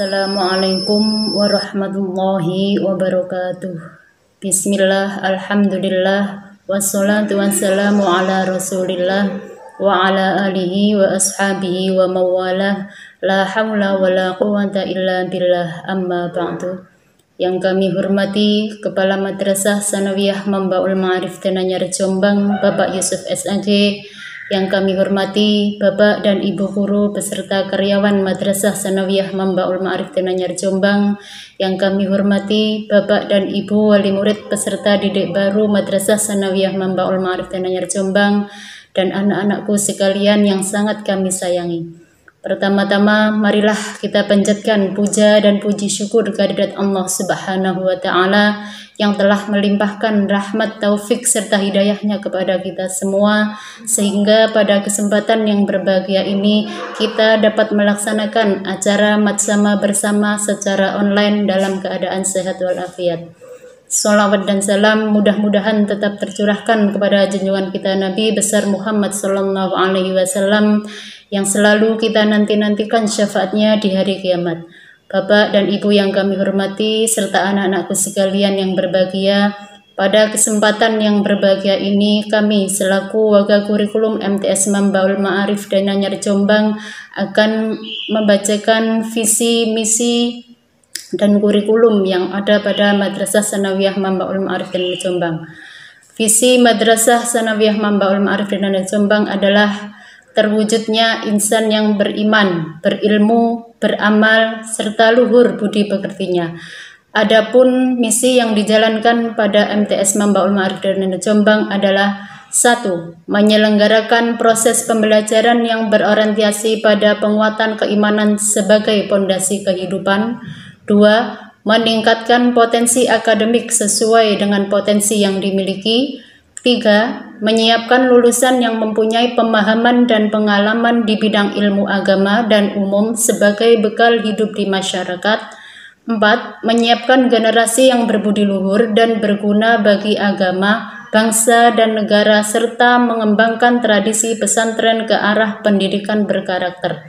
Assalamualaikum warahmatullahi wabarakatuh. Bismillah, alhamdulillah, wassalatu wassalamu ala rasulillah wa ala alihi wa ashabihi wa mawalah. La hawla wa la quwata illa billah, amma ba'du. Yang kami hormati Kepala Madrasah Sanawiyah Mambaul Ma'arif Tenanyar Jombang, Bapak Yusuf SAG. Yang kami hormati Bapak dan Ibu guru beserta karyawan Madrasah Sanawiyah Mambaul Ma'arif Tenanyar Jombang. Yang kami hormati Bapak dan Ibu wali murid peserta didik baru Madrasah Sanawiyah Mambaul Ma'arif Tenanyar Jombang dan anak-anakku sekalian yang sangat kami sayangi. Pertama-tama marilah kita panjatkan puja dan puji syukur kehadirat Allah Subhanahu wa taala yang telah melimpahkan rahmat, taufik serta hidayahnya kepada kita semua, sehingga pada kesempatan yang berbahagia ini kita dapat melaksanakan acara Matsama bersama secara online dalam keadaan sehat walafiat. Salawat dan salam mudah-mudahan tetap tercurahkan kepada junjungan kita Nabi besar Muhammad Sallallahu Alaihi Wasallam yang selalu kita nanti-nantikan syafaatnya di hari kiamat. Bapak dan Ibu yang kami hormati serta anak-anakku sekalian yang berbahagia, pada kesempatan yang berbahagia ini kami selaku Waga Kurikulum MTS Mambaul Ma'arif Tenanyar Jombang akan membacakan visi, misi, dan kurikulum yang ada pada Madrasah Sanawiyah Mambaul Ma'arif Tenanyar Jombang. Visi Madrasah Sanawiyah Mambaul Ma'arif Tenanyar Jombang adalah terwujudnya insan yang beriman, berilmu, beramal, serta luhur budi pekertinya. Adapun misi yang dijalankan pada MTS Mambaul Ma'arif Tenanyar Jombang adalah 1. Menyelenggarakan proses pembelajaran yang berorientasi pada penguatan keimanan sebagai pondasi kehidupan. 2. Meningkatkan potensi akademik sesuai dengan potensi yang dimiliki. 3. Menyiapkan lulusan yang mempunyai pemahaman dan pengalaman di bidang ilmu agama dan umum sebagai bekal hidup di masyarakat. 4. Menyiapkan generasi yang berbudi luhur dan berguna bagi agama, bangsa, dan negara, serta mengembangkan tradisi pesantren ke arah pendidikan berkarakter.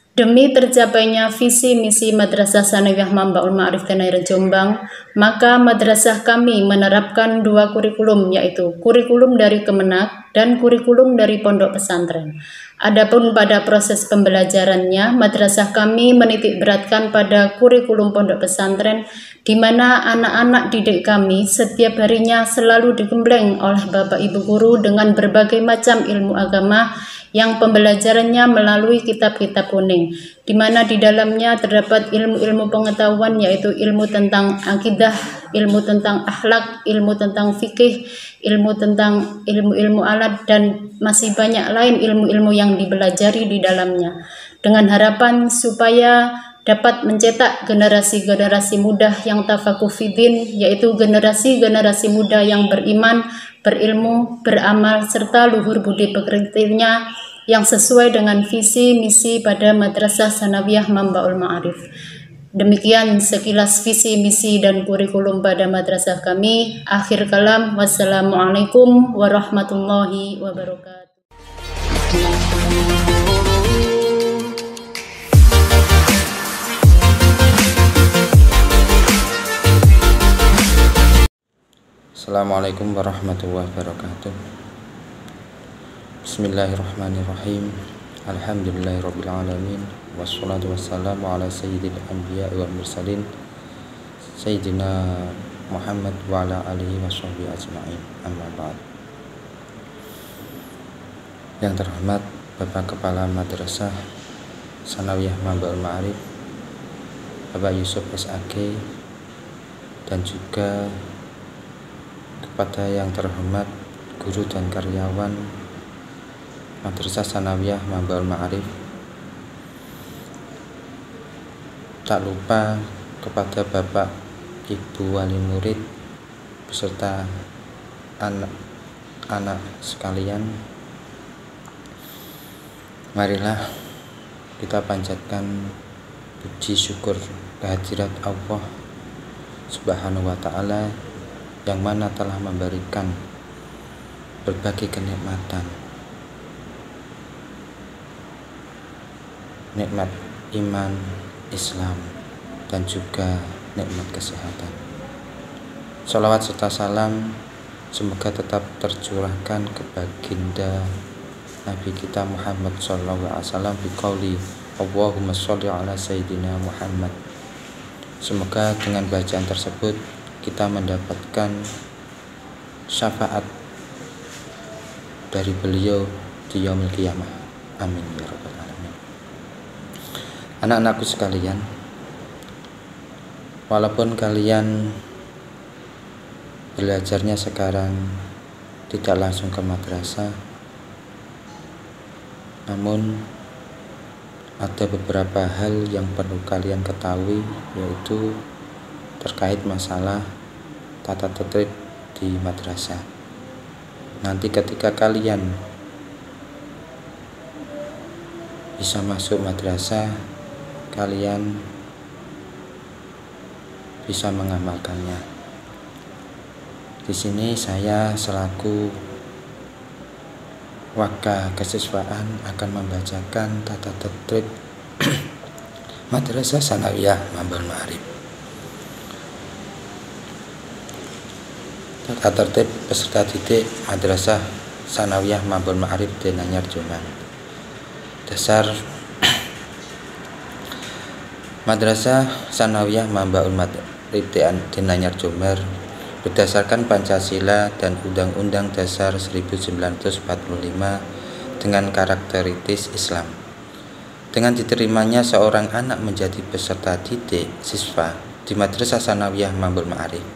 Demi tercapainya visi misi Madrasah Sanawiyah Mambaul Ma'arif Tenanyar Jombang, maka madrasah kami menerapkan 2 kurikulum, yaitu kurikulum dari Kemenak dan kurikulum dari pondok pesantren. Adapun pada proses pembelajarannya, madrasah kami menitik beratkan pada kurikulum pondok pesantren, di mana anak-anak didik kami setiap harinya selalu digembleng oleh Bapak Ibu guru dengan berbagai macam ilmu agama yang pembelajarannya melalui kitab-kitab kuning, di mana di dalamnya terdapat ilmu-ilmu pengetahuan, yaitu ilmu tentang akidah, ilmu tentang akhlak, ilmu tentang fikih, ilmu tentang ilmu-ilmu alat, dan masih banyak lain ilmu-ilmu yang dipelajari di dalamnya, dengan harapan supaya dapat mencetak generasi-generasi muda yang tafakuh fiddin, yaitu generasi-generasi muda yang beriman, berilmu, beramal, serta luhur budi pekertinya yang sesuai dengan visi misi pada Madrasah Sanawiyah Mambaul Ma'arif. Demikian sekilas visi misi dan kurikulum pada madrasah kami. Akhir kalam, wassalamualaikum warahmatullahi wabarakatuh. Assalamualaikum warahmatullahi wabarakatuh. Bismillahirrahmanirrahim. Alhamdulillahirrabbilalamin. Wassalatu wassalamu ala sayyidil anbiya wal mursalin Sayyidina Muhammad wa ala alihi wa sahbihi ajma'in. Amma ba'd. Yang terhormat Bapak Kepala Madrasah Sanawiyah Mambaul Ma'arif Bapak Yusuf SAG, dan juga kepada yang terhormat guru dan karyawan Madrasah Sanawiyah Mambaul Ma'arif, tak lupa kepada Bapak Ibu wali murid beserta anak-anak sekalian, marilah kita panjatkan puji syukur kehadirat Allah Subhanahu wa ta'ala yang mana telah memberikan berbagai kenikmatan, nikmat iman, Islam, dan juga nikmat kesehatan. Sholawat serta salam semoga tetap tercurahkan ke baginda Nabi kita Muhammad SAW biqauli Allahumma sholli ala Sayyidina Muhammad. Semoga dengan bacaan tersebut kita mendapatkan syafaat dari beliau di yaumil qiyamah. Amin ya rabbal alamin. Anak-anakku sekalian, walaupun kalian belajarnya sekarang tidak langsung ke madrasah, namun ada beberapa hal yang perlu kalian ketahui, yaitu terkait masalah tata tertib di madrasah. Nanti ketika kalian bisa masuk madrasah, kalian bisa mengamalkannya. Di sini saya selaku Wakil Kesiswaan akan membacakan tata tertib Madrasah Tsanawiyah Mambul Ma'arif. Tata tertib peserta didik Madrasah Tsanawiyah Mambul Ma'arif di Nanyar Jombang. Dasar Madrasah Tsanawiyah Mambul Ma'arif di Nanyar Jombang berdasarkan Pancasila dan Undang-Undang Dasar 1945 dengan karakteristik Islam. Dengan diterimanya seorang anak menjadi peserta didik siswa di Madrasah Tsanawiyah Mambul Ma'arif,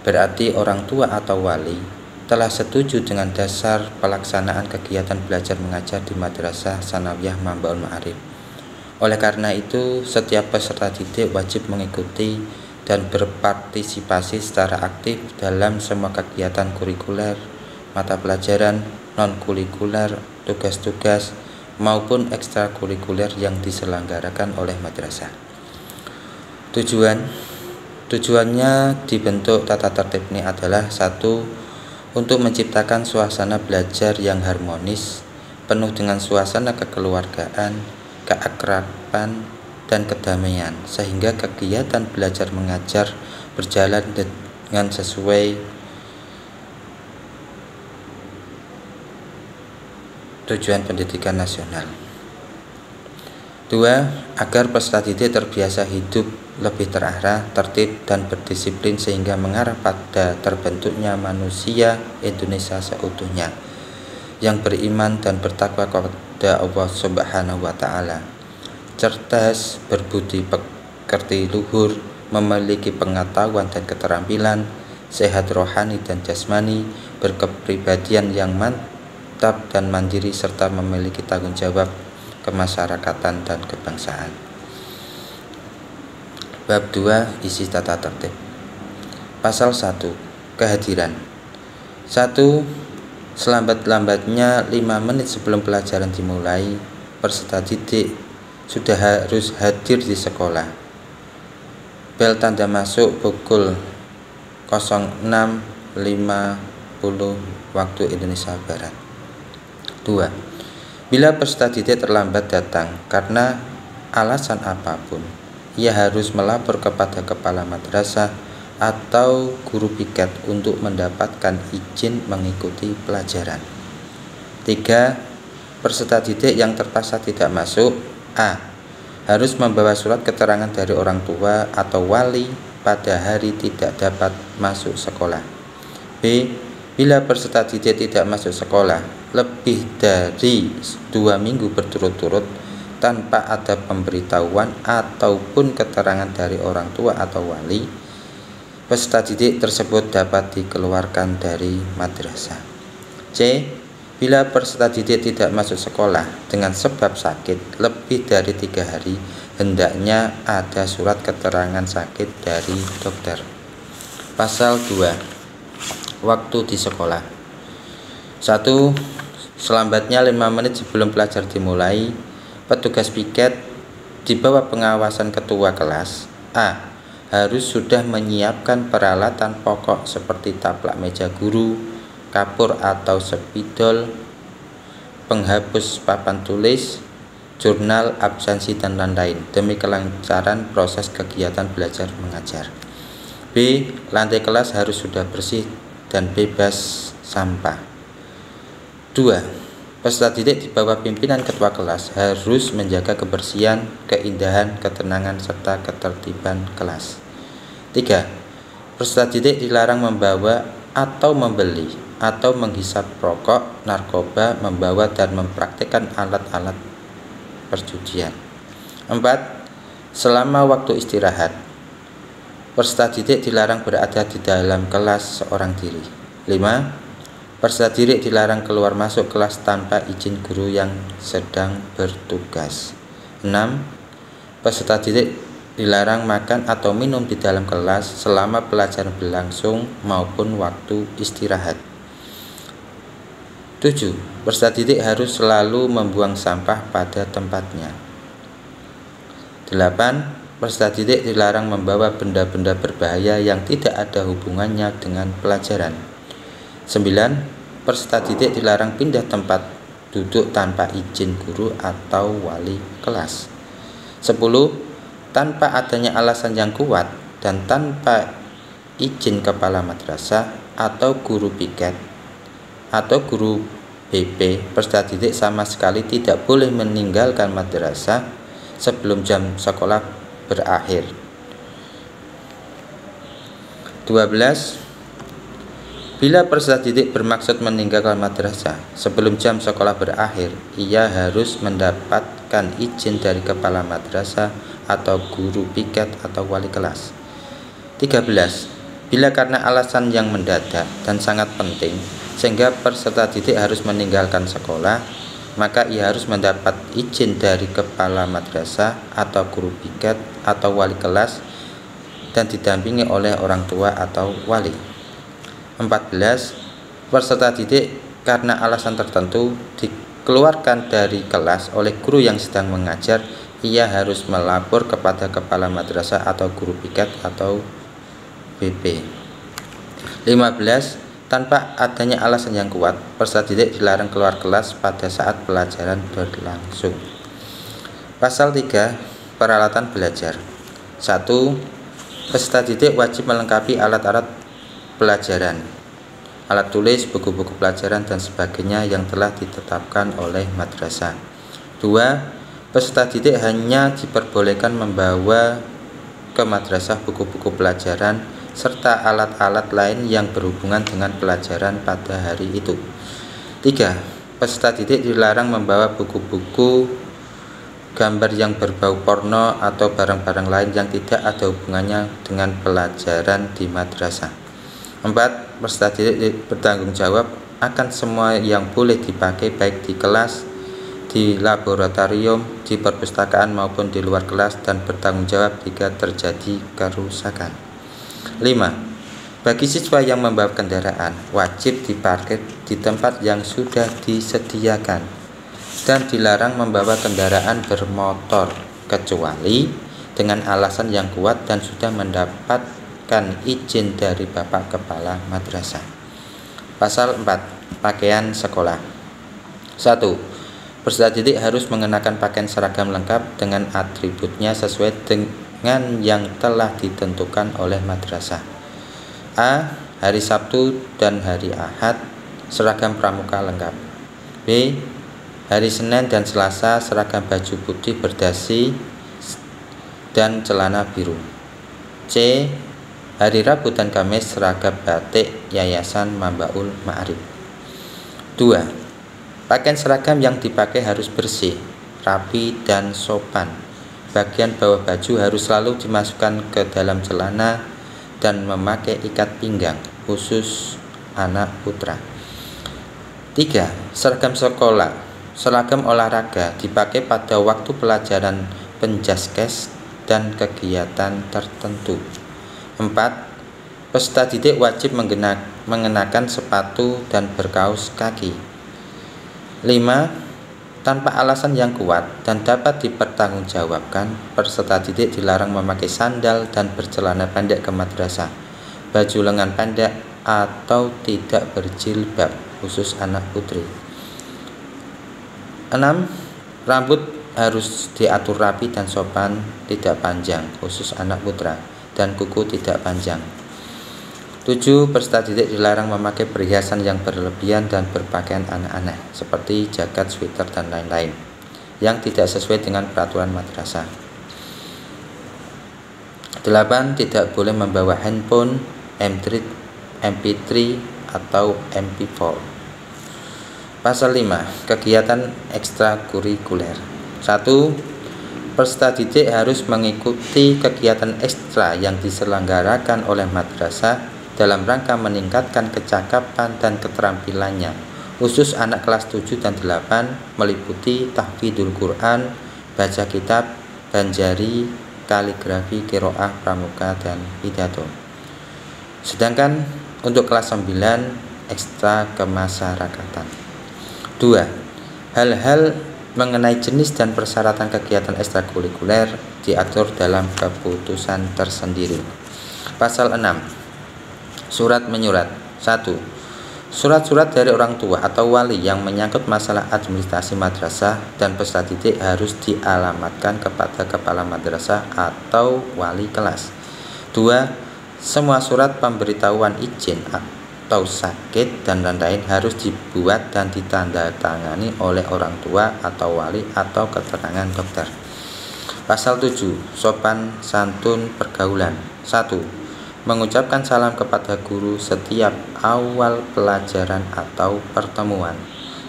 berarti orang tua atau wali telah setuju dengan dasar pelaksanaan kegiatan belajar mengajar di Madrasah Tsanawiyah Mambul Ma'arif. Oleh karena itu, setiap peserta didik wajib mengikuti dan berpartisipasi secara aktif dalam semua kegiatan kurikuler, mata pelajaran, non-kurikuler, tugas-tugas, maupun ekstrakurikuler yang diselenggarakan oleh madrasah. Tujuannya dibentuk tata tertib ini adalah: 1. Untuk menciptakan suasana belajar yang harmonis, penuh dengan suasana kekeluargaan, keakraban, dan kedamaian, sehingga kegiatan belajar mengajar berjalan dengan sesuai tujuan pendidikan nasional. 2. Agar peserta didik terbiasa hidup lebih terarah, tertib, dan berdisiplin sehingga mengarah pada terbentuknya manusia Indonesia seutuhnya yang beriman dan bertakwa kepada Allah Subhanahu wa Ta'ala, cerdas, berbudi pekerti luhur, memiliki pengetahuan dan keterampilan, sehat rohani dan jasmani, berkepribadian yang mantap dan mandiri, serta memiliki tanggung jawab kemasyarakatan dan kebangsaan. Bab 2. Isi tata tertib. Pasal 1. Kehadiran. 1. Selambat-lambatnya 5 menit sebelum pelajaran dimulai, peserta didik sudah harus hadir di sekolah. Bel tanda masuk pukul 06.50 waktu Indonesia Barat. 2. Bila peserta didik terlambat datang karena alasan apapun, ia harus melapor kepada kepala madrasah atau guru piket untuk mendapatkan izin mengikuti pelajaran. 3. Peserta didik yang terpaksa tidak masuk: A. Harus membawa surat keterangan dari orang tua atau wali pada hari tidak dapat masuk sekolah. B. Bila peserta didik tidak masuk sekolah lebih dari 2 minggu berturut-turut tanpa ada pemberitahuan ataupun keterangan dari orang tua atau wali, peserta didik tersebut dapat dikeluarkan dari madrasah. C. Bila peserta didik tidak masuk sekolah dengan sebab sakit lebih dari 3 hari, hendaknya ada surat keterangan sakit dari dokter. Pasal 2. Waktu di sekolah. 1. Selambatnya 5 menit sebelum pelajar dimulai, petugas piket di bawah pengawasan ketua kelas A. Harus sudah menyiapkan peralatan pokok seperti taplak meja guru, kapur atau spidol, penghapus papan tulis, jurnal, absensi, dan lain-lain demi kelancaran proses kegiatan belajar mengajar. B. Lantai kelas harus sudah bersih dan bebas sampah. 2. Peserta didik di bawah pimpinan ketua kelas harus menjaga kebersihan, keindahan, ketenangan, serta ketertiban kelas. 3. Peserta didik dilarang membawa atau membeli atau menghisap rokok, narkoba, membawa dan mempraktikkan alat-alat perjudian. 4. Selama waktu istirahat, peserta didik dilarang berada di dalam kelas seorang diri. 5. Peserta didik dilarang keluar masuk kelas tanpa izin guru yang sedang bertugas. 6. Peserta didik dilarang makan atau minum di dalam kelas selama pelajaran berlangsung maupun waktu istirahat. 7. Peserta didik harus selalu membuang sampah pada tempatnya. 8. Peserta didik dilarang membawa benda-benda berbahaya yang tidak ada hubungannya dengan pelajaran. 9. Peserta didik dilarang pindah tempat duduk tanpa izin guru atau wali kelas. 10. Tanpa adanya alasan yang kuat dan tanpa izin kepala madrasah atau guru piket atau guru BP, peserta didik sama sekali tidak boleh meninggalkan madrasah sebelum jam sekolah berakhir. 12. Bila peserta didik bermaksud meninggalkan madrasah sebelum jam sekolah berakhir, ia harus mendapatkan izin dari kepala madrasah atau guru piket atau wali kelas. 13. Bila karena alasan yang mendadak dan sangat penting sehingga peserta didik harus meninggalkan sekolah, maka ia harus mendapat izin dari kepala madrasah atau guru piket atau wali kelas dan didampingi oleh orang tua atau wali. 14. Peserta didik karena alasan tertentu dikeluarkan dari kelas oleh guru yang sedang mengajar, ia harus melapor kepada kepala madrasah atau guru piket atau BP. 15. Tanpa adanya alasan yang kuat, peserta didik dilarang keluar kelas pada saat pelajaran berlangsung. Pasal 3. Peralatan belajar. 1. Peserta didik wajib melengkapi alat-alat pelajaran, alat tulis, buku-buku pelajaran, dan sebagainya yang telah ditetapkan oleh madrasah. 2. Peserta didik hanya diperbolehkan membawa ke madrasah buku-buku pelajaran serta alat-alat lain yang berhubungan dengan pelajaran pada hari itu. 3. Peserta didik dilarang membawa buku-buku gambar yang berbau porno atau barang-barang lain yang tidak ada hubungannya dengan pelajaran di madrasah. 4. Peserta didik bertanggung jawab akan semua yang boleh dipakai baik di kelas, di laboratorium, di perpustakaan maupun di luar kelas dan bertanggung jawab jika terjadi kerusakan. 5. Bagi siswa yang membawa kendaraan, wajib diparkir di tempat yang sudah disediakan dan dilarang membawa kendaraan bermotor kecuali dengan alasan yang kuat dan sudah mendapat izin dari Bapak Kepala Madrasah. Pasal 4. Pakaian sekolah. 1. Peserta didik harus mengenakan pakaian seragam lengkap dengan atributnya sesuai dengan yang telah ditentukan oleh madrasah. A. Hari Sabtu dan hari Ahad seragam pramuka lengkap. B. Hari Senin dan Selasa seragam baju putih berdasi dan celana biru. C. Hari Rabu dan Kamis seragam batik Yayasan Mambaul Ma'arif. 2. Pakaian seragam yang dipakai harus bersih, rapi, dan sopan. Bagian bawah baju harus selalu dimasukkan ke dalam celana dan memakai ikat pinggang, khusus anak putra. 3. Seragam sekolah, seragam olahraga dipakai pada waktu pelajaran penjaskes dan kegiatan tertentu. 4. Peserta didik wajib mengenakan sepatu dan berkaus kaki. 5. Tanpa alasan yang kuat dan dapat dipertanggungjawabkan, peserta didik dilarang memakai sandal dan bercelana pendek ke madrasah, baju lengan pendek atau tidak berjilbab, khusus anak putri. 6. Rambut harus diatur rapi dan sopan, tidak panjang, khusus anak putra, dan kuku tidak panjang. 7. Peserta didik dilarang memakai perhiasan yang berlebihan dan berpakaian aneh-aneh seperti jaket, sweater, dan lain-lain yang tidak sesuai dengan peraturan madrasah. 8. Tidak boleh membawa handphone, MP3 atau MP4. Pasal 5. Kegiatan ekstrakurikuler. 1. Peserta didik harus mengikuti kegiatan ekstra yang diselenggarakan oleh madrasah dalam rangka meningkatkan kecakapan dan keterampilannya. Khusus anak kelas 7 dan 8 meliputi tahfidzul Quran, baca kitab, banjari, kaligrafi, qiraah, pramuka, dan pidato. Sedangkan untuk kelas 9 ekstra kemasyarakatan. 2. Hal-hal mengenai jenis dan persyaratan kegiatan ekstrakurikuler diatur dalam keputusan tersendiri. Pasal 6. Surat menyurat. 1. Surat-surat dari orang tua atau wali yang menyangkut masalah administrasi madrasah dan peserta didik harus dialamatkan kepada kepala madrasah atau wali kelas. 2. Semua surat pemberitahuan izin atau sakit dan lain-lain harus dibuat dan ditandatangani oleh orang tua atau wali atau keterangan dokter. Pasal 7. Sopan santun pergaulan. 1. Mengucapkan salam kepada guru setiap awal pelajaran atau pertemuan.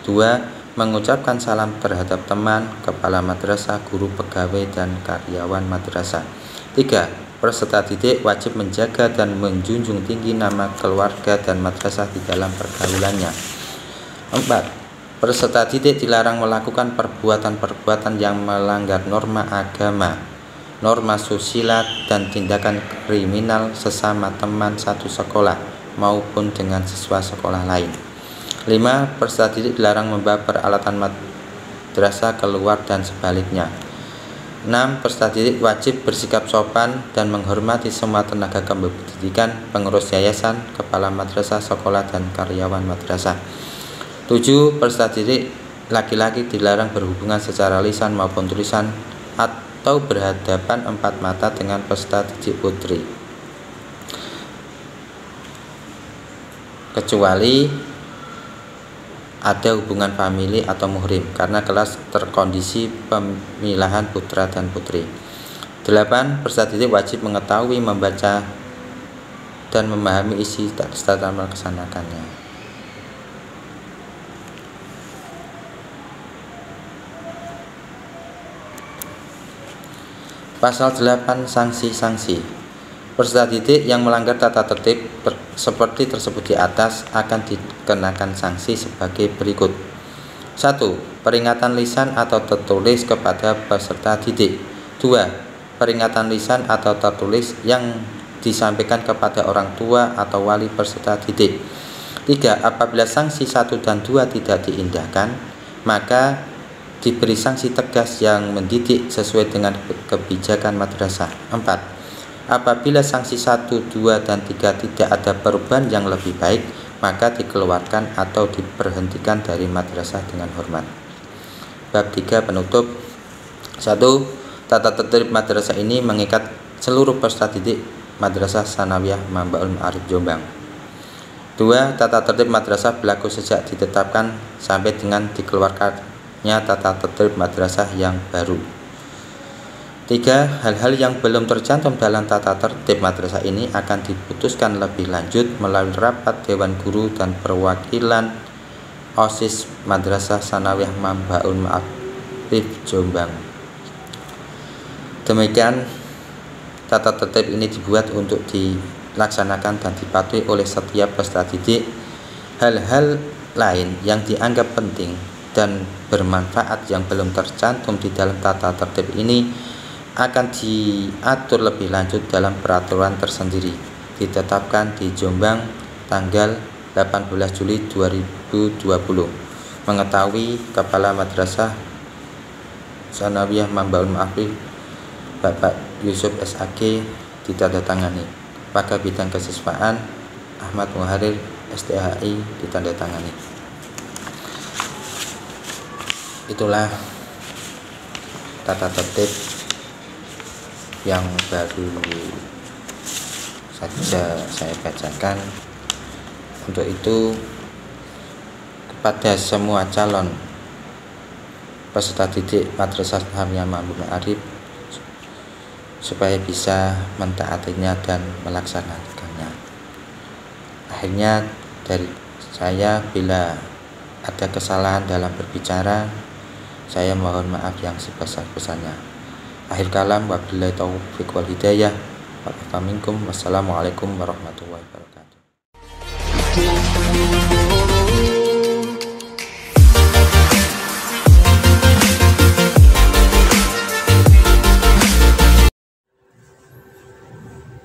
2. Mengucapkan salam terhadap teman, kepala madrasah, guru, pegawai, dan karyawan madrasah. 3. Peserta didik wajib menjaga dan menjunjung tinggi nama keluarga dan madrasah di dalam pergaulannya. 4. Peserta didik dilarang melakukan perbuatan-perbuatan yang melanggar norma agama, norma susila, dan tindakan kriminal sesama teman satu sekolah maupun dengan siswa sekolah lain. 5. Peserta didik dilarang membawa peralatan madrasah keluar dan sebaliknya. 6. Peserta didik wajib bersikap sopan dan menghormati semua tenaga kependidikan, pengurus yayasan, kepala madrasah, sekolah, dan karyawan madrasah. 7. Peserta didik laki-laki dilarang berhubungan secara lisan maupun tulisan atau berhadapan empat mata dengan peserta didik putri, kecuali ada hubungan famili atau muhrim karena kelas terkondisi pemilahan putra dan putri. 8. Peserta didik wajib mengetahui, membaca, dan memahami isi teks dalam melaksanakannya. Pasal 8. Sanksi-sanksi. Peserta didik yang melanggar tata tertib seperti tersebut di atas akan dikenakan sanksi sebagai berikut. 1. Peringatan lisan atau tertulis kepada peserta didik. 2. Peringatan lisan atau tertulis yang disampaikan kepada orang tua atau wali peserta didik. 3. Apabila sanksi 1 dan 2 tidak diindahkan, maka diberi sanksi tegas yang mendidik sesuai dengan kebijakan madrasah. 4. Apabila sanksi 1, 2, dan 3 tidak ada perubahan yang lebih baik, maka dikeluarkan atau diberhentikan dari madrasah dengan hormat. Bab 3 penutup. 1. Tata tertib madrasah ini mengikat seluruh peserta didik Madrasah Tsanawiyah Mambaul Ma'arif Jombang. 2. Tata tertib madrasah berlaku sejak ditetapkan sampai dengan dikeluarkan tata tertib madrasah yang baru. 3. Hal-hal yang belum tercantum dalam tata tertib madrasah ini akan diputuskan lebih lanjut melalui rapat Dewan Guru dan perwakilan OSIS Madrasah Tsanawiyah Mambaul Ma'arif Jombang. Demikian, tata tertib ini dibuat untuk dilaksanakan dan dipatuhi oleh setiap peserta didik. Hal-hal lain yang dianggap penting dan bermanfaat yang belum tercantum di dalam tata tertib ini akan diatur lebih lanjut dalam peraturan tersendiri ditetapkan di Jombang tanggal 18 Juli 2020. Mengetahui Kepala Madrasah Tsanawiyah Mambaul Ma'arif Bapak Yusuf SAG ditandatangani. Pakar Bidang Kesiswaan Ahmad Muharir STHI ditandatangani. Itulah tata tertib yang baru saja saya bacakan. Untuk itu, kepada semua calon peserta didik Madrasah Sanawiyah Ma'hum Ma'arif supaya bisa mentaatinya dan melaksanakannya. Akhirnya dari saya, bila ada kesalahan dalam berbicara, saya mohon maaf yang sebesar-besarnya. Akhir kalam, wabillahi taufiq wal hidayah. Wassalamualaikum warahmatullahi wabarakatuh.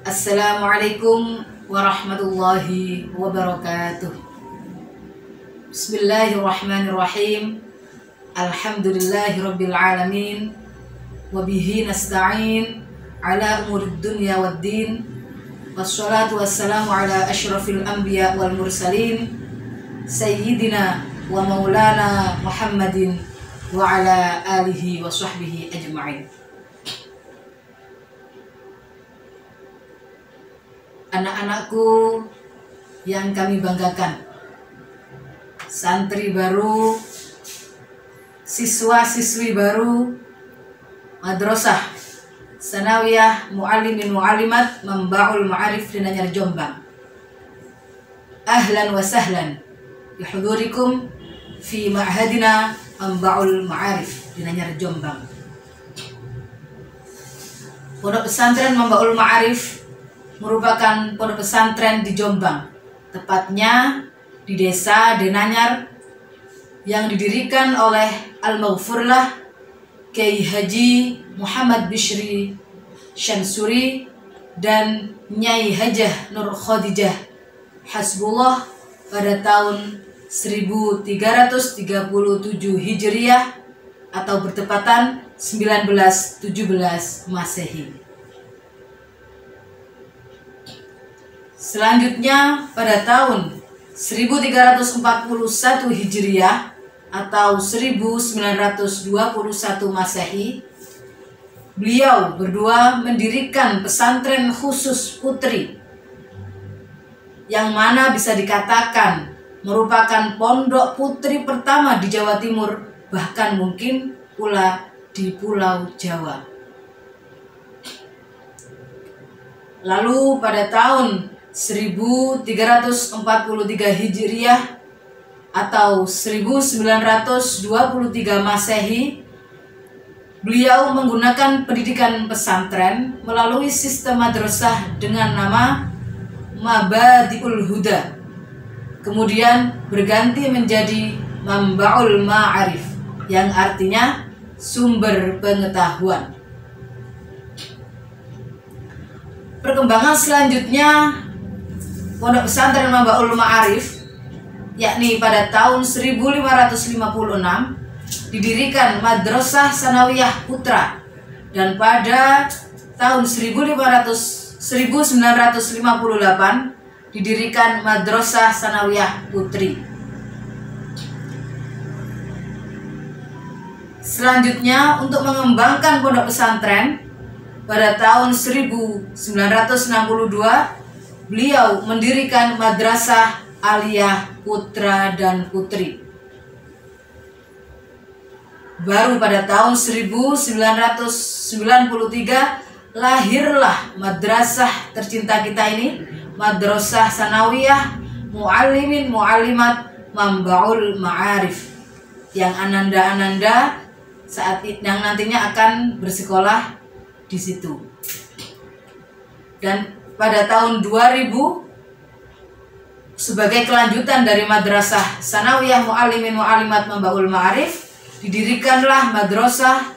Assalamualaikum warahmatullahi wabarakatuh. Bismillahirrahmanirrahim. Alhamdulillahirabbil alamin. Wabihi nasta'in ala umurid dunya waddin. Wassalatu wassalamu ala asyrafil anbiya wal mursalin sayyidina wa maulana Muhammadin wa ala alihi wa sahbihi ajma'in. Anak-anakku yang kami banggakan, santri baru, siswa-siswi baru Madrasah Sanawiyah Mu'allimin Mu'allimat Manba'ul Ma'arif di Nanyar Jombang. Ahlan wa sahlan bihudurikum fi ma'hadina Manba'ul Ma'arif di Nanyar Jombang. Pondok pesantren Manba'ul Ma'arif merupakan pondok pesantren di Jombang, tepatnya di desa Denanyar, yang didirikan oleh Al-Maghfurlah Kiai Haji Muhammad Bishri Syansuri dan Nyai Hajah Nur Khadijah Hasbullah pada tahun 1337 Hijriah atau bertepatan 1917 Masehi. Selanjutnya pada tahun 1341 Hijriah atau 1921 Masehi, beliau berdua mendirikan pesantren khusus putri, yang mana bisa dikatakan merupakan pondok putri pertama di Jawa Timur, bahkan mungkin pula di Pulau Jawa. Lalu pada tahun 1343 Hijriah atau 1923 Masehi, beliau menggunakan pendidikan pesantren melalui sistem madrasah dengan nama Mabadi'ul Huda, kemudian berganti menjadi Manba'ul Ma'arif, yang artinya sumber pengetahuan. Perkembangan selanjutnya Pondok Pesantren Manba'ul Ma'arif, yakni pada tahun 1556 didirikan Madrasah Sanawiyah Putra, dan pada tahun 1958 didirikan Madrasah Sanawiyah Putri. Selanjutnya, untuk mengembangkan pondok pesantren, pada tahun 1962 beliau mendirikan Madrasah Aliyah Putra dan Putri. Baru pada tahun 1993 lahirlah madrasah tercinta kita ini, Madrasah Sanawiyah Mu'allimin Mu'allimat Manba'ul Ma'arif, yang ananda-ananda saat yang nantinya akan bersekolah di situ. Dan pada tahun 2000, sebagai kelanjutan dari Madrasah Sanawiyah Mu'allimin Mu'allimat Manba'ul Ma'arif, didirikanlah Madrasah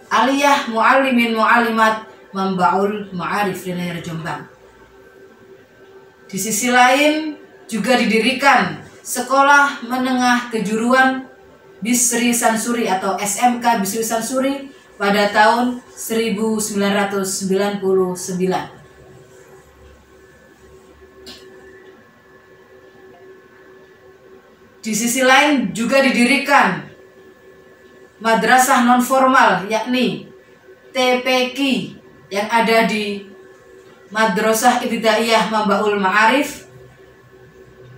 Aliyah Mu'allimin Mu'allimat Manba'ul Ma'arif di Nanyar Jombang. Di sisi lain juga didirikan Sekolah Menengah Kejuruan Bisri Sansuri atau SMK Bisri Sansuri pada tahun 1999. Di sisi lain juga didirikan madrasah non formal, yakni TPQ yang ada di Madrasah Ibtidaiyah Mambaul Ma'arif,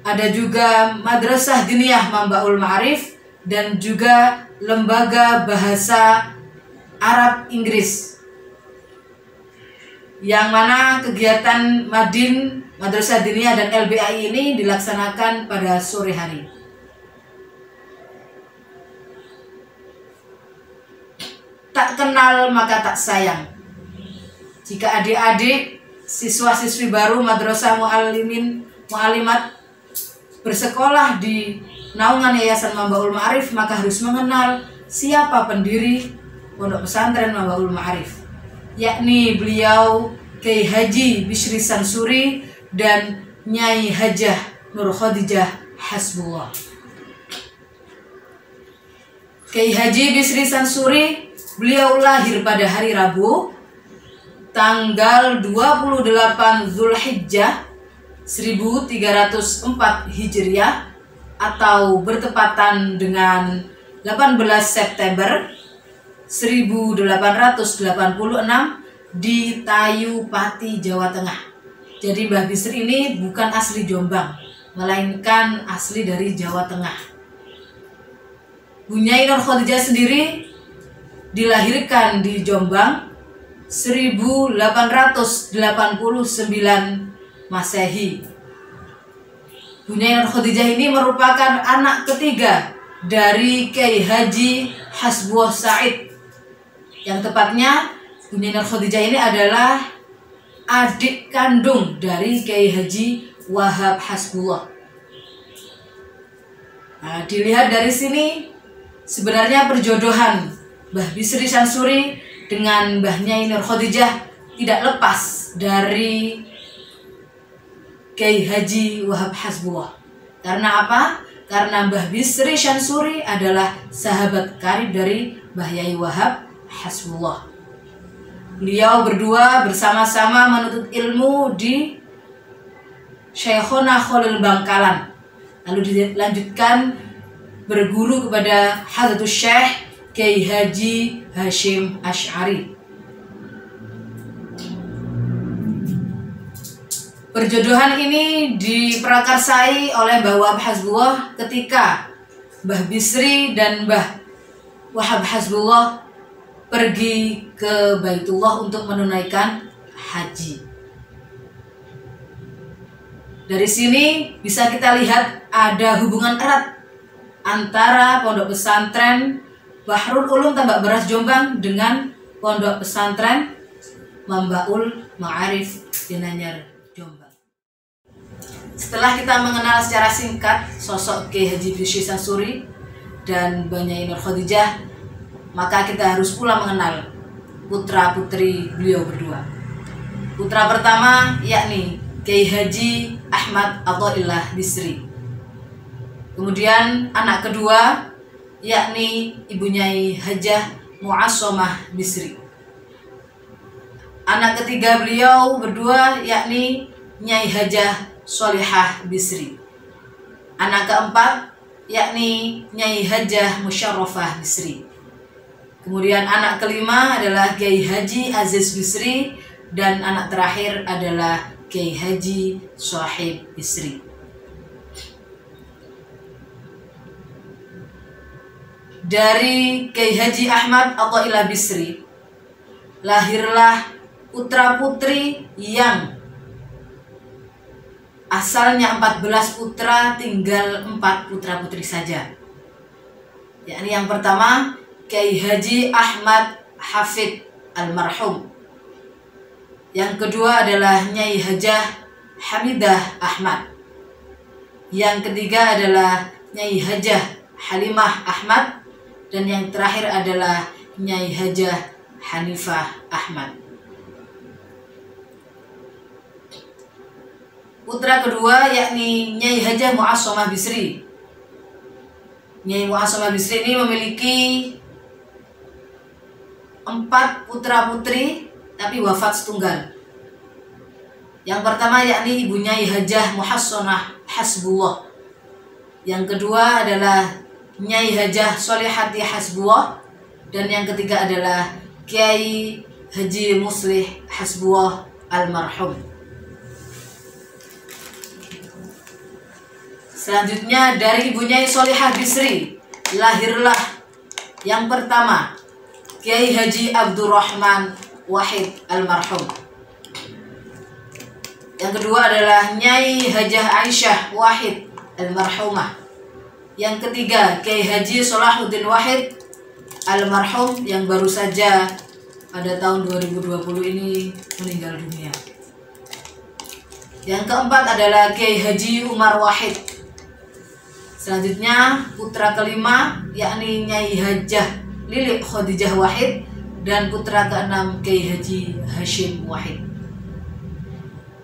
ada juga Madrasah Diniyah Mambaul Ma'arif, dan juga Lembaga Bahasa Arab Inggris, yang mana kegiatan Madin, Madrasah Diniyah dan LBI ini dilaksanakan pada sore hari. Tak kenal maka tak sayang. Jika adik-adik siswa-siswi baru Madrasah Muallimin Muallimat bersekolah di naungan Yayasan Mambaul Ma'arif, maka harus mengenal siapa pendiri Pondok Pesantren Mambaul Ma'arif, yakni beliau Kiai Haji Bisri Sansuri dan Nyai Hajah Nur Khadijah Hasbullah. Kiai Haji Bisri Sansuri, beliau lahir pada hari Rabu tanggal 28 Zulhijjah 1304 Hijriah atau bertepatan dengan 18 September 1886 di Tayu Pati, Jawa Tengah. Jadi Mbah Bisri ini bukan asli Jombang, melainkan asli dari Jawa Tengah. Bu Nyai Nur Khadijah sendiri dilahirkan di Jombang 1889 Masehi. Bu Nyai Nur Khadijah ini merupakan anak ketiga dari Kiai Haji Hasbullah Said. Yang tepatnya Bu Nyai Nur Khadijah ini adalah adik kandung dari Kiai Haji Wahab Hasbullah. Nah, dilihat dari sini sebenarnya perjodohan Mbah Bisri Sansuri dengan Mbah Nyai Nur Khadijah tidak lepas dari Kiai Haji Wahab Hasbullah. Karena apa? Karena Mbah Bisri Sansuri adalah sahabat karib dari Mbah Yai Wahab Hasbullah. Beliau berdua bersama-sama menuntut ilmu di Syekhona Khalil Bangkalan, lalu dilanjutkan berguru kepada Hadratus Syekh Kiai Haji Hashim Asy'ari. Perjodohan ini diprakarsai oleh Mbah Wahab Hasbullah ketika Mbah Bisri dan Mbah Wahab Hasbullah pergi ke Baitullah untuk menunaikan haji. Dari sini bisa kita lihat ada hubungan erat antara Pondok Pesantren Bahrul Ulum Tambak Beras Jombang dengan Pondok Pesantren Mambaul Ma'arif Ginanyar Jombang. Setelah kita mengenal secara singkat sosok Kiai Haji Bisri Sansuri dan Mbah Nyai Nur Khadijah, maka kita harus pula mengenal putra-putri beliau berdua. Putra pertama yakni Kiai Haji Ahmad Athaillah Bisri. Kemudian anak kedua yakni Ibu Nyai Hajah Mu'assomah Bisri. Anak ketiga beliau berdua yakni Nyai Hajah Sholihah Bisri. Anak keempat yakni Nyai Hajah Musyarrafah Bisri. Kemudian anak kelima adalah Kiai Haji Aziz Bisri, dan anak terakhir adalah Kiai Haji Shahib Bisri. Dari Kiai Haji Ahmad Athaillah Bisri lahirlah putra-putri yang asalnya 14 putra, tinggal 4 putra-putri saja. Yakni yang pertama Kiai Haji Ahmad Hafid Almarhum. Yang kedua adalah Nyai Hajah Hamidah Ahmad. Yang ketiga adalah Nyai Hajah Halimah Ahmad. Dan yang terakhir adalah Nyai Hajah Hanifah Ahmad. Putra kedua yakni Nyai Hajah Mu'assomah Bisri. Nyai Mu'assomah Bisri ini memiliki 4 putra-putri tapi wafat setunggal. Yang pertama yakni Ibu Nyai Hajah Muhassonah Hasbullah. Yang kedua adalah Nyai Hajah Sholihati Hasbullah, dan yang ketiga adalah Kiai Haji Muslih Hasbuah almarhum. Selanjutnya dari Ibu Nyai Solihah Bisri, lahirlah yang pertama Kiai Haji Abdurrahman Wahid almarhum. Yang kedua adalah Nyai Hajah Aisyah Wahid almarhumah. Yang ketiga Kiai Haji Solahuddin Wahid almarhum yang baru saja pada tahun 2020 ini meninggal dunia. Yang keempat adalah Kiai Haji Umar Wahid. Selanjutnya putra kelima yakni Nyai Hajah Lili Khadijah Wahid, dan putra keenam Kiai Haji Hashim Wahid.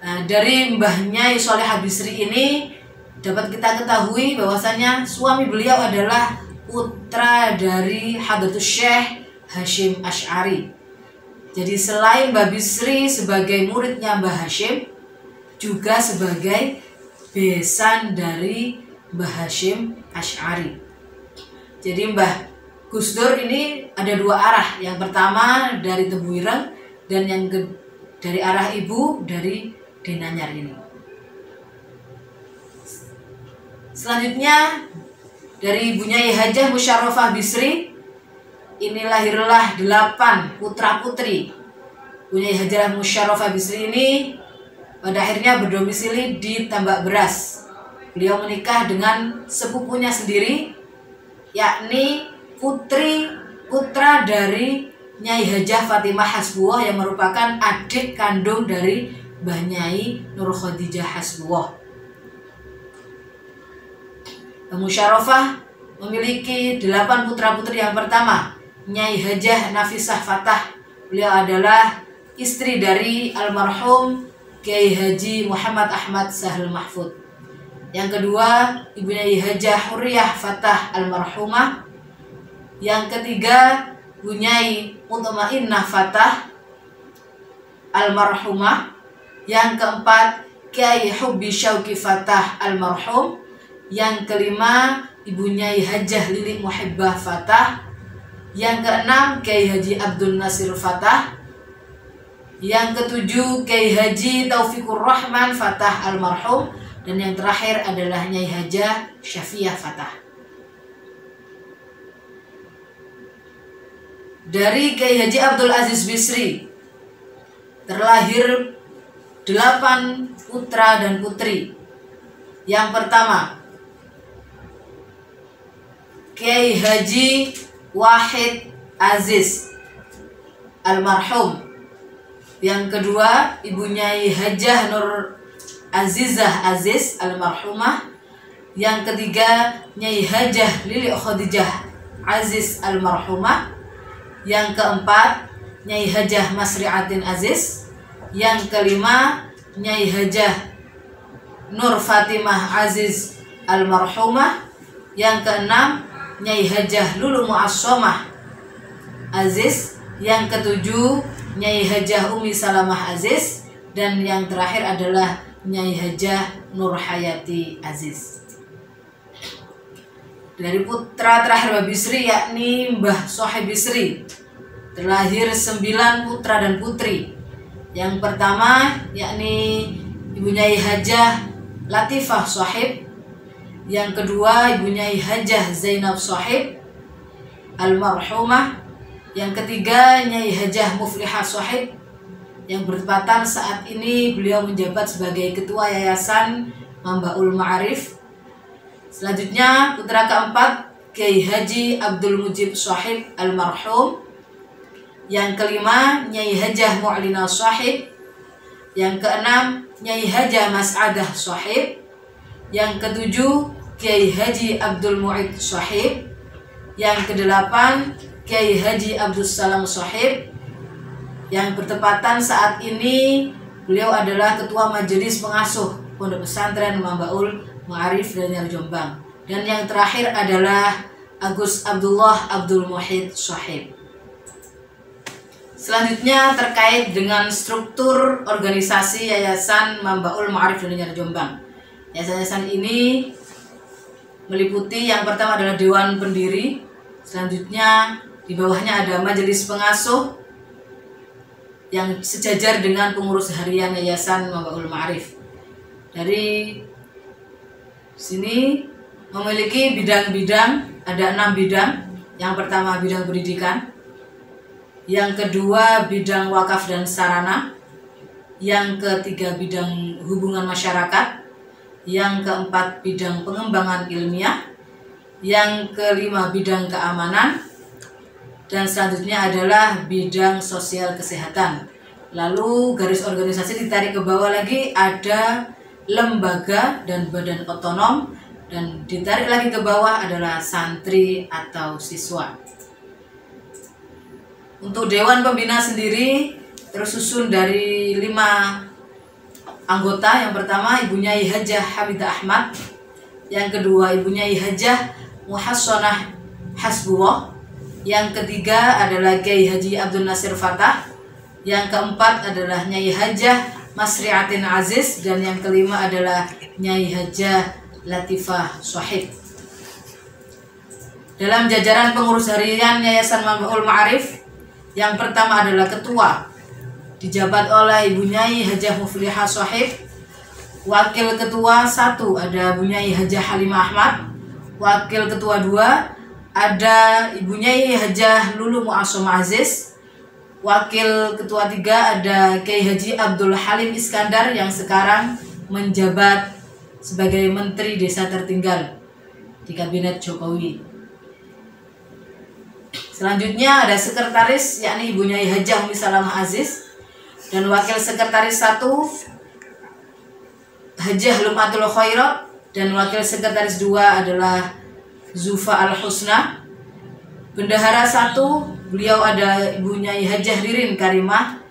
Nah, dari Mbah Nyai Solihah Bisri ini dapat kita ketahui bahwasanya suami beliau adalah putra dari Hadratus Syekh Hashim Asy'ari. Jadi selain Mbah Bisri sebagai muridnya Mbah Hashim, juga sebagai besan dari Mbah Hashim Asy'ari. Jadi Mbah Gus Dur ini ada dua arah. Yang pertama dari Tebuireng, dan yang dari arah ibu dari Denanyar ini. Selanjutnya dari Ibu Nyai Hajah Musyarrafah Bisri, ini lahirlah 8 putra putri. Ibu Nyai Hajah Musyarrafah Bisri ini pada akhirnya berdomisili di Tambak Beras. Beliau menikah dengan sepupunya sendiri, yakni putra dari Nyai Hajah Fatimah Hasbuah yang merupakan adik kandung dari Mbah Nyai Nur Khadijah Hasbuah. Musyarrafah memiliki 8 putra putri. Yang pertama Nyai Hajah Nafisah Fatah. Beliau adalah istri dari almarhum Kiai Haji Muhammad Ahmad Sahal Mahfud. Yang kedua Ibu Nyai Hajah Hurriyah Fatah almarhumah. Yang ketiga Bu Nyai Mutmainnah Fatah almarhumah. Yang keempat Kiai Hubbi Syauqi Fatah almarhum. Yang kelima Ibu Nyai Hajah Lili Muhibbah Fatah. Yang keenam Kiai Haji Abdul Nasir Fatah. Yang ketujuh Kiai Haji Taufikur Rahman Fatah almarhum. Dan yang terakhir adalah Nyai Hajah Syafiah Fatah. Dari Kiai Haji Abdul Aziz Bisri terlahir 8 putra dan putri. Yang pertama Kiai Haji Wahid Aziz almarhum. Yang kedua Ibu Nyai Hajah Nur Azizah Aziz almarhumah. Yang ketiga Nyai Hajah Lili Khadijah Aziz almarhumah. Yang keempat Nyai Hajah Masriatin Aziz. Yang kelima Nyai Hajah Nur Fatimah Aziz almarhumah. Yang keenam Nyai Hajah Lulu Mu'assomah Aziz. Yang ketujuh Nyai Hajah Umi Salamah Aziz. Dan yang terakhir adalah Nyai Hajah Nur Hayati Aziz. Dari putra terakhir Mbah Bisri yakni Mbah Sohib Bisri terlahir 9 putra dan putri. Yang pertama yakni Ibu Nyai Hajah Latifah Sohib. Yang kedua Ibu Nyai Hajah Zainab Sohib almarhumah. Yang ketiga Nyai Hajah Muflihah Sohib yang bertepatan saat ini beliau menjabat sebagai Ketua Yayasan Mambaul Ma'arif. Selanjutnya putra keempat Kiai Haji Abdul Mujib Sohib almarhum. Yang kelima Nyai Hajah Mu'lina Sohib. Yang keenam Nyai Hajah Mas'adah Sohib. Yang ketujuh Kiai Haji Abdul Mu'id Sohib. Yang kedelapan Kiai Haji Abdus Salam Sohib. Yang bertepatan saat ini beliau adalah Ketua Majelis Pengasuh Pondok Pesantren Mambaul Ma'arif Danyar Jombang. Dan yang terakhir adalah Agus Abdullah Abdul Muhid Sohib. Selanjutnya terkait dengan struktur organisasi Yayasan Mambaul Ma'arif Danyar Jombang. Yayasan ini meliputi yang pertama adalah Dewan Pendiri. Selanjutnya di bawahnya ada Majelis Pengasuh. yang sejajar dengan pengurus harian Yayasan Mambaul Ma'arif. Dari sini memiliki bidang-bidang, ada 6 bidang. Yang pertama bidang pendidikan, yang kedua bidang wakaf dan sarana, yang ketiga bidang hubungan masyarakat, yang keempat bidang pengembangan ilmiah, yang kelima bidang keamanan, dan selanjutnya adalah bidang sosial kesehatan. Lalu garis organisasi ditarik ke bawah lagi, ada lembaga dan badan otonom, dan ditarik lagi ke bawah adalah santri atau siswa. Untuk Dewan Pembina sendiri tersusun dari 5 anggota. Yang pertama Ibu Nyai Hajah Hamidah Ahmad, yang kedua Ibu Nyai Hajah Muhassonah Hasbullah, yang ketiga adalah Kiai Haji Abdul Nasir Fatah, yang keempat adalah Nyai Hajah Masriatin Aziz, dan yang kelima adalah Nyai Hajah Latifah Sohib. Dalam jajaran pengurus harian Yayasan Mambaul Ma'arif, yang pertama adalah ketua, dijabat oleh Ibu Nyai Hajah Muflihah Sohib. Wakil ketua 1 ada Ibu Nyai Hajah Halimah Ahmad. Wakil ketua 2 ada Ibu Nyai Hajah Lulu Mu'asom Aziz. Wakil ketua 3 ada Kiai Haji Abdul Halim Iskandar yang sekarang menjabat sebagai Menteri Desa Tertinggal di Kabinet Jokowi. Selanjutnya ada sekretaris, yakni Ibu Nyai Hajah Umi Salamah Aziz, dan wakil sekretaris 1 Hajah Lumatul Khairat, dan wakil sekretaris 2 adalah Zufa Al-Husna. Bendahara 1 beliau ada Ibu Nyai Hajah Ririn Karimah,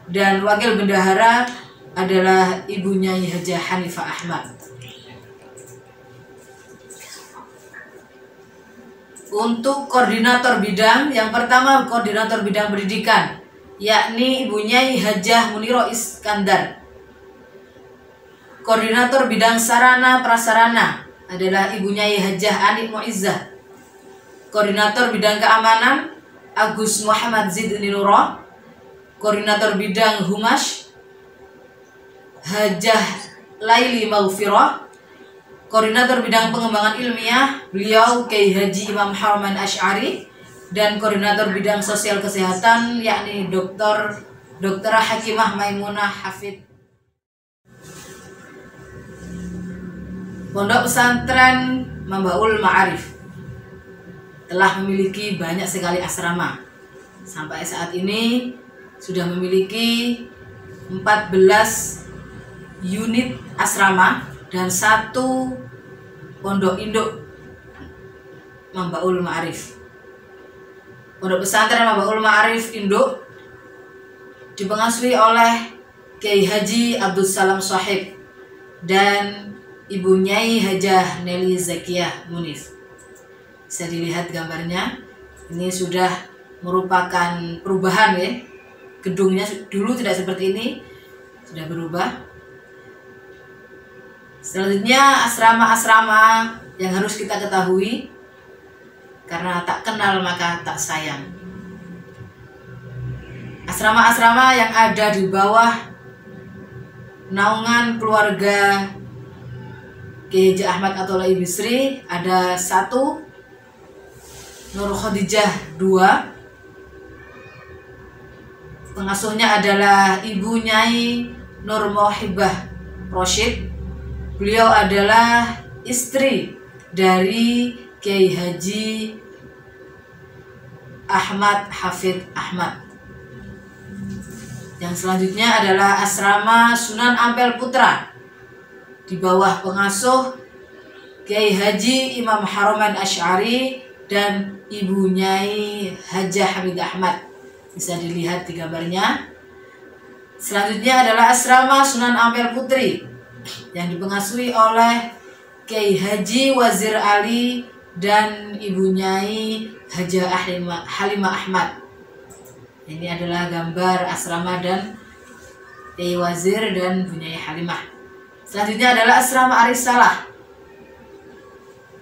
dan wakil bendahara adalah Ibu Nyai Hajah Hanifah Ahmad. Untuk koordinator bidang, yang pertama koordinator bidang pendidikan, yakni Ibu Nyai Hajah Muniro Iskandar. Koordinator bidang sarana prasarana adalah Ibu Nyai Hajah Anik Muizzah. Koordinator bidang keamanan Agus Muhammad Zidni Nuro. Koordinator bidang humas Hajah Laili Maghfirah. Koordinator bidang pengembangan ilmiah beliau Kiai Haji Imam Harman Asy'ari, dan koordinator bidang sosial kesehatan yakni Dr. Hakimah Maimunah Hafid. Pondok Pesantren Mambaul Ma'arif telah memiliki banyak sekali asrama. Sampai saat ini sudah memiliki 14 unit asrama dan 1 pondok induk Mambaul Ma'arif. Pondok Pesantren Mambaul Ma'arif induk dipengasuhi oleh Kiai Haji Abdul Salam Sohib dan Ibu Nyai Hajah Nelly Zakiyah Munif. Bisa dilihat gambarnya. Ini sudah merupakan perubahan ya. Gedungnya dulu tidak seperti ini, sudah berubah. Selanjutnya asrama-asrama yang harus kita ketahui, karena tak kenal maka tak sayang. Asrama-asrama yang ada di bawah naungan keluarga Kiai Haji Ahmad Atholla Bisri ada 1, Nur Khadijah 2. Pengasuhnya adalah Ibu Nyai Nur Mohibah Rosyid. Beliau adalah istri dari Kiai Haji Ahmad Hafid Ahmad. Yang selanjutnya adalah asrama Sunan Ampel Putra di bawah pengasuh Kiai Haji Imam Harman Asy'ari dan Ibu Nyai Hajah Hamidah Ahmad. Bisa dilihat di gambarnya. Selanjutnya adalah asrama Sunan Ampel Putri yang dipengasuhi oleh Kiai Haji Wazir Ali dan Ibu Nyai Hajah Halimah Ahmad. Ini adalah gambar asrama dan Kiai Wazir dan Bu Nyai Halimah. Selanjutnya adalah asrama Arif Salah.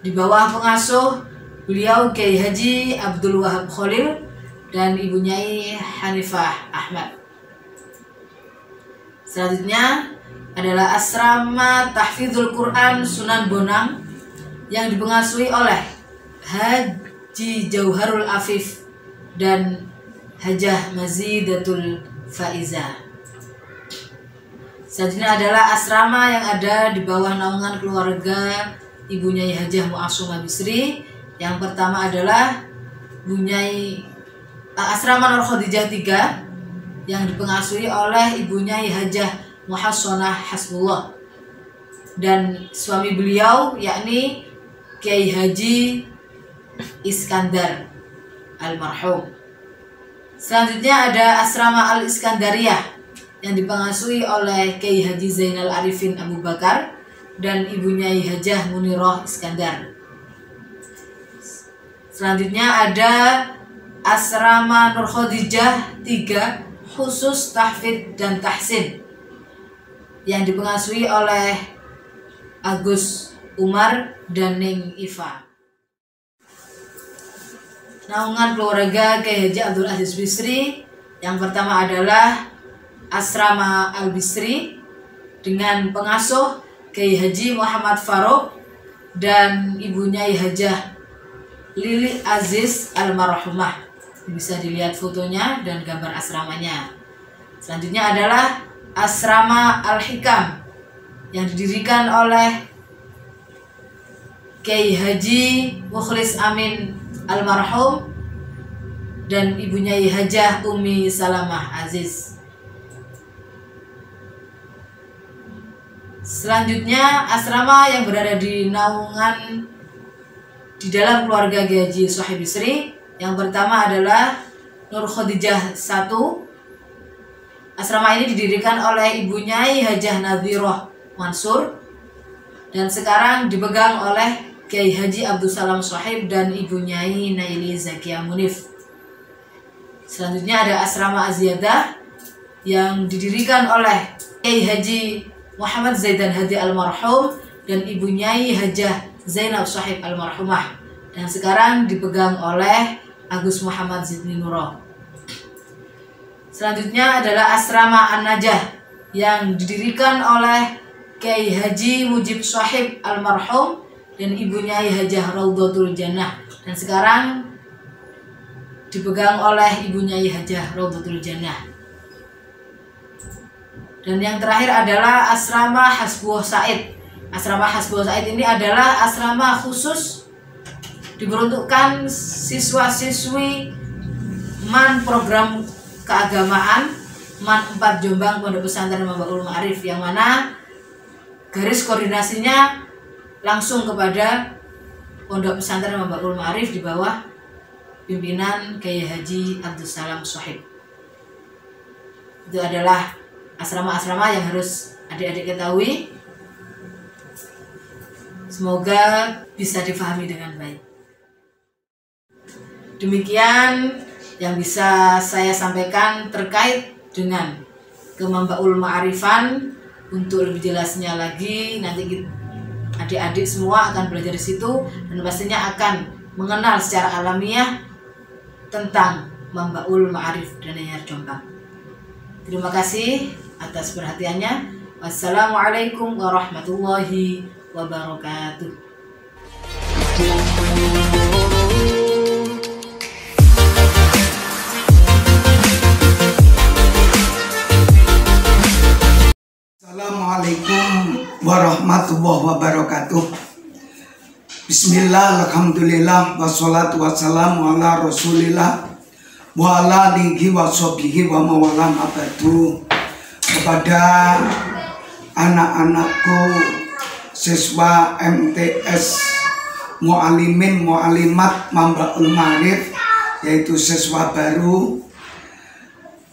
Di bawah pengasuh beliau Kiai Haji Abdul Wahab Khalil dan Ibu Nyai Hanifah Ahmad. Selanjutnya adalah Asrama Tahfidzul Quran Sunan Bonang yang dipengasuhi oleh Haji Jauharul Afif dan Hajah Mazidatul Faiza. Selanjutnya adalah asrama yang ada di bawah naungan keluarga Ibu Nyai Hajah Mu'assumah Bisri. Yang pertama adalah Asrama Nur Khadijah 3 yang dipengasuhi oleh Ibu Nyai Hajah Muhassonah Hasbullah dan suami beliau yakni Kiai Haji Iskandar almarhum. Selanjutnya ada Asrama Al Iskandariyah yang dipengasuhi oleh Kiai Haji Zainal Arifin Abu Bakar dan Ibu Nyai Hajah Munirah Iskandar. Selanjutnya ada Asrama Nur Khadijah 3 khusus tahfidz dan tahsin yang dipengasuhi oleh Agus Umar dan Ning Iva. Naungan keluarga Kiai Haji Abdul Aziz Bisri yang pertama adalah Asrama Al Bisri dengan pengasuh Kiai Haji Muhammad Farouk dan Ibu Nyai Hajah Lili Aziz almarhumah. Bisa dilihat fotonya dan gambar asramanya. Selanjutnya adalah Asrama Al Hikam yang didirikan oleh Kiai Haji Mukhlis Amin almarhum dan Ibu Nyai Hajah Umi Salamah Aziz. Selanjutnya asrama yang berada di naungan di dalam keluarga Kiai Haji Sohib Bisri. Yang pertama adalah Nur Khadijah 1. Asrama ini didirikan oleh Ibu Nyai Hajah Nadhirah Mansur dan sekarang dipegang oleh Kiai Haji Abdul Salam Sohib dan Ibu Nyai Naili Zakia Munif. Selanjutnya ada Asrama Aziyadah yang didirikan oleh Kiai Haji Muhammad Zaidan Hadi almarhum dan Ibu Nyai Hajah Zainab Sohib almarhumah dan sekarang dipegang oleh Agus Muhammad Zidni Nuro. Selanjutnya adalah Asrama An-Najah yang didirikan oleh Kiai Haji Mujib Sohib almarhum dan Ibu Nyai Hajah Raudhatul Jannah dan sekarang dipegang oleh Ibu Nyai Hajah Raudhatul Jannah. Dan yang terakhir adalah Asrama Hasbuh Said. Asrama Hasbuh Said ini adalah asrama khusus diperuntukkan siswa-siswi MAN program keagamaan MAN 4 Jombang Pondok Pesantren Mambaul Ma'arif, yang mana garis koordinasinya langsung kepada Pondok Pesantren Mambaul Ma'arif di bawah pimpinan Kiai Haji Abdul Salam Sohib. Itu adalah asrama-asrama yang harus adik-adik ketahui. Semoga bisa difahami dengan baik. Demikian yang bisa saya sampaikan terkait dengan Mambaul Ma'arifan. Untuk lebih jelasnya lagi nanti adik-adik semua akan belajar di situ dan pastinya akan mengenal secara alamiah tentang Mambaul Ma'arif Danayar Jombang. Terima kasih atas perhatiannya. Wassalamualaikum warahmatullahi wabarakatuh. Assalamualaikum warahmatullahi wabarakatuh. Bismillah, alhamdulillah, wassalatu wassalamu ala rasulillah wa ala alihi wa sahbihi wa mawalam abadu. Kepada anak-anakku siswa MTS Mu'alimin Mu'alimat Mambaul Ma'arif, yaitu siswa baru,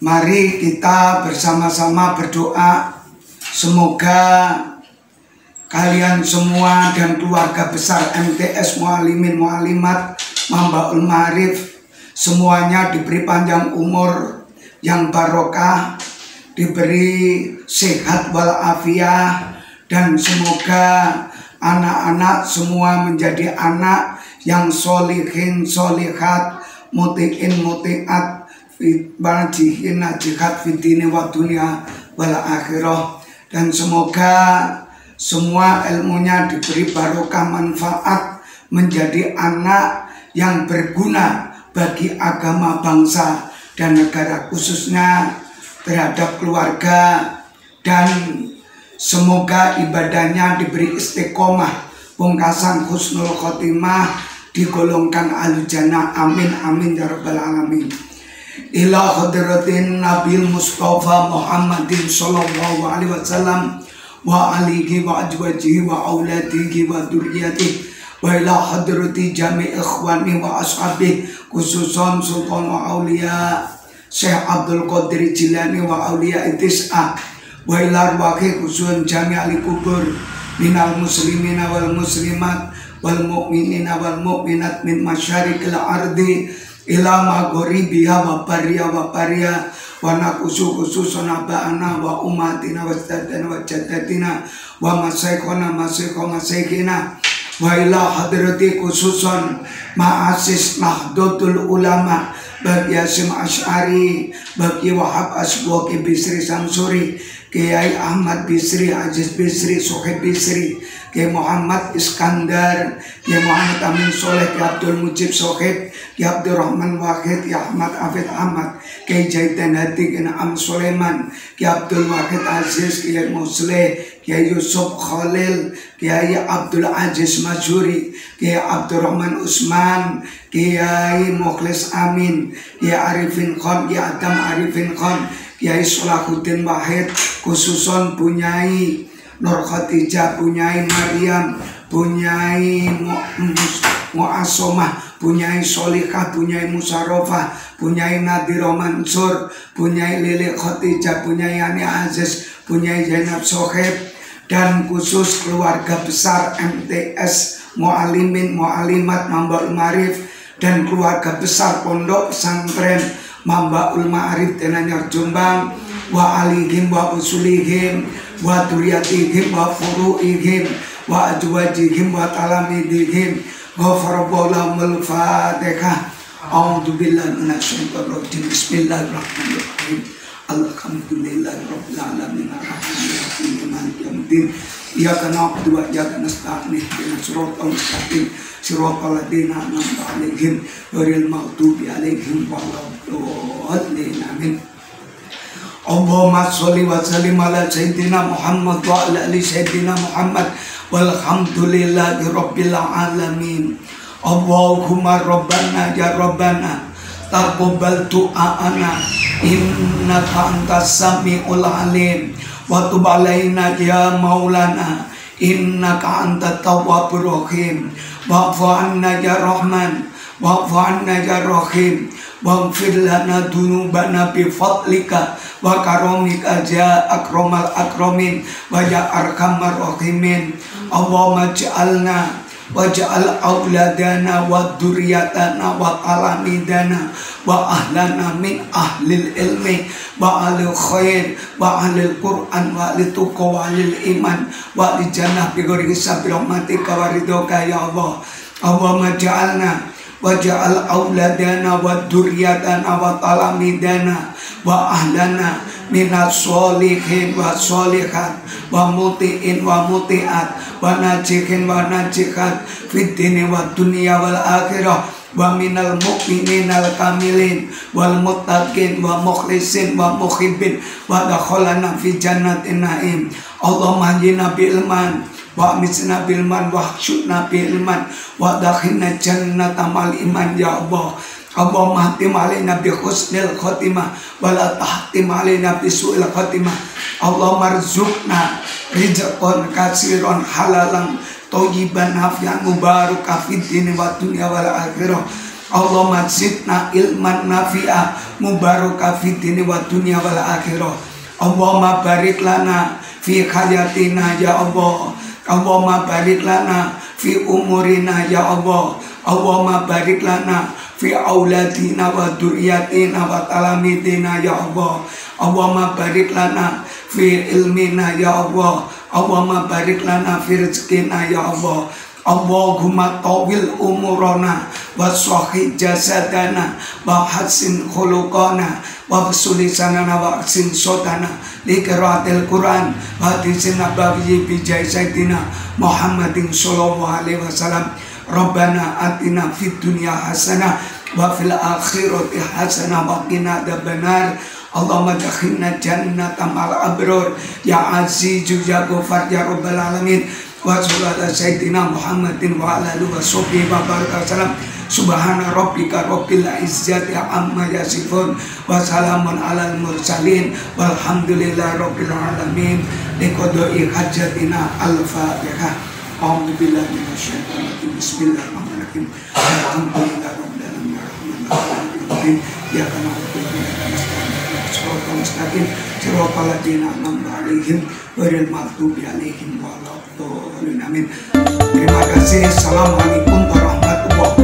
mari kita bersama-sama berdoa semoga kalian semua dan keluarga besar MTS Mu'alimin Mu'alimat Mambaul Ma'arif semuanya diberi panjang umur yang barokah, diberi sehat walafiat, dan semoga anak-anak semua menjadi anak yang solihin solihat, mutiin mutiat, bajihin najihat fitini wa dunia wal akhirah. Dan semoga semua ilmunya diberi barokah manfaat, menjadi anak yang berguna bagi agama, bangsa, dan negara, khususnya terhadap keluarga. Dan semoga ibadahnya diberi istiqomah, pungkasan husnul khotimah, digolongkan ahli jannah. Amin amin ya rabbal alamin. Ila hadratin Nabil Mustafa Muhammadin sallallahu alaihi wasallam wa alihi wa azwajihi wa auladihi wa dzurriyyatihi wa ila hadrati jami' ikhwani wa ashabi, khususan sultan wa aulia Syekh Abdul Qadir Jilani wa aulia Itis'ah, wa ila arwahi khususan jami' al-kubur minal muslimina wal muslimat wal mu'minina wal mu'minat min masyarikil ardi ila maghribiha wa bariya wa bariya wa nakusu khususun aba'ana wa umatina wa jaddatina wa jaddatina wa masaikhona masaikhina wa ila hadrati khususun ma'asis Nahdlatul Ulama bagi Hasyim Asy'ari, bagi Wahab Asbaqi Bisri Samsuri, Kiai Ahmad Bisri, Aziz Bisri, Sohib Bisri, Kiai Muhammad Iskandar, Kiai Muhammad Amin Soleh, Kiai Abdul Mujib Sohib, Kiai Abdul Rahman Wahid, Kiai Ahmad Afid Ahmad, Kiai Jahidan Hati, Kiai Naam Sulaiman, Kiai Abdul Wahid Aziz, Kiai Musleh, Kiai Yusuf Khalil, Kiai Abdul Aziz Majuri, Kiai Abdul Rahman Usman, Kiai Mukhlis Amin, Kiai Arifin Khan, Kiai Adam Arifin Khan, Kiai Solahuddin Wahid, khususon Bunyai Nur Khadijah, Bunyai Maryam, Bunyai Mu'asomah, Bunyai Solikah, Bunyai Musarofah, Bunyai Nadiro Mansur, Bunyai Lili Khadijah, Bunyai Yani Aziz, Bunyai Zainab Sohib, dan khusus keluarga besar MTS Mu'alimin Mu'alimat Mambaul Ma'arif, dan keluarga besar Pondok Pesantren Mambaul Ma'arif Tenanyar Jombang, wa alihim wa usulihim wa duriyatihim wa furu'ihim wa ajwajihim wa talamidihim ghafarallahu al-Fatihah. A'udzu billahi minasyaitonir rajim. Bismillahirrahmanirrahim. Alhamdulillahirabbil alamin arrahmanir rahim maliki yaumiddin. Iyyaka na'budu wa iyyaka nasta'in ihdinas siratal mustaqim siratal ladzina an'amta 'alaihim ghairil maghdubi 'alaihim waladdallin. Amin. Allahumma sholli wa sallim ala sayyidina Muhammad wa ala ali sayyidina Muhammad walhamdulillahi rabbil alamin. Allahumma rabbana ya rabbana taqabbal du'ana innaka antas samiul alim wa tub alaina ya maulana innaka antat tawwabur rahim wa'fu 'anna ya rahman wa'fu 'anna ya rahim waghfir lana dzunubana bi fadlika wa karamika ya akramal akramin wa ya arhamar rahimin. Allahumma ja'alna waj'al auladana wa dzurriyyatana wa talamidana wa ahlana min ahlil ilmi wa ahlil khair wa ahlil Qur'an wa ahlil tuqa wa ahlil iman wa ahlil jannah bi ghairi hisab rahmatika wa ridhoka ya Allah. Allahumma ja'alna waj'al auladana wa dzurriyyatana wa talamidana wa ahlana minas sholihin wa sholihat wa muti'in wa muti'at wa najihin wa najihat fid dini wa dunya wal akhirah wa minal mu'minin al kamilin wal muttaqin wa mukhlisin wa muhibbin wa dakhalana fi jannatin na'im. Allahumma hadina bil ilman wa amisna bil man wa hsyudna bil ilman wa dakhilna jannata mal iman ya Allah. Allahumma hatim alaina bi husnil khotimah wa la tahtim alaina bi su'il khotimah. Allahumma rzuqna rizqan katsiran halalan thayyiban nafi'an mubarakan fid dini wa dunya wal akhirah. Allahumma zidna ilman nafi'a mubarakan fid dini wa dunya wal akhirah. Allahumma barik lana fi hayatina ya Allah. Allahumma barik lana fi umurina ya Allah. Allahumma barik lana fi auladina wa dzurriyyatina wa talamidina ya Allah. Allahumma barik lana fi ilmina ya Allah. Allahumma barik lana fi rizqina ya Allah. Allahumma tawil umurana wa sahih jasadana wa hasin khuluqana wa sulisanana wa aksin sotana liqiraatil Quran wa hadisin nabawiyyi bi jai sayyidina Muhammadin sallallahu alaihi wasallam. Rabbana atina fid dunya hasanah wa fil akhirati hasanah wa qina adzabannar. Allahumma dakhilna jannata mal abror ya azizu ya ghafar ya rabbal alamin. Wa sallallahu sayyidina Muhammadin wa ala alihi wa sahbihi wa baraka salam. Subhana rabbika rabbil izzati amma yasifun wa salamun alal mursalin walhamdulillahi rabbil alamin. Liqadai hajatina al-Fatihah. A'udzubillahi minasyaitonir rajim. Bismillahirrahmanirrahim. Alhamdulillahi rabbil alamin. Ya kana mustaqim siratal ladzina an'amta 'alaihim ghairil maghdubi 'alaihim waladdallin. Amin. Terima kasih. Assalamualaikum warahmatullahi wabarakatuh.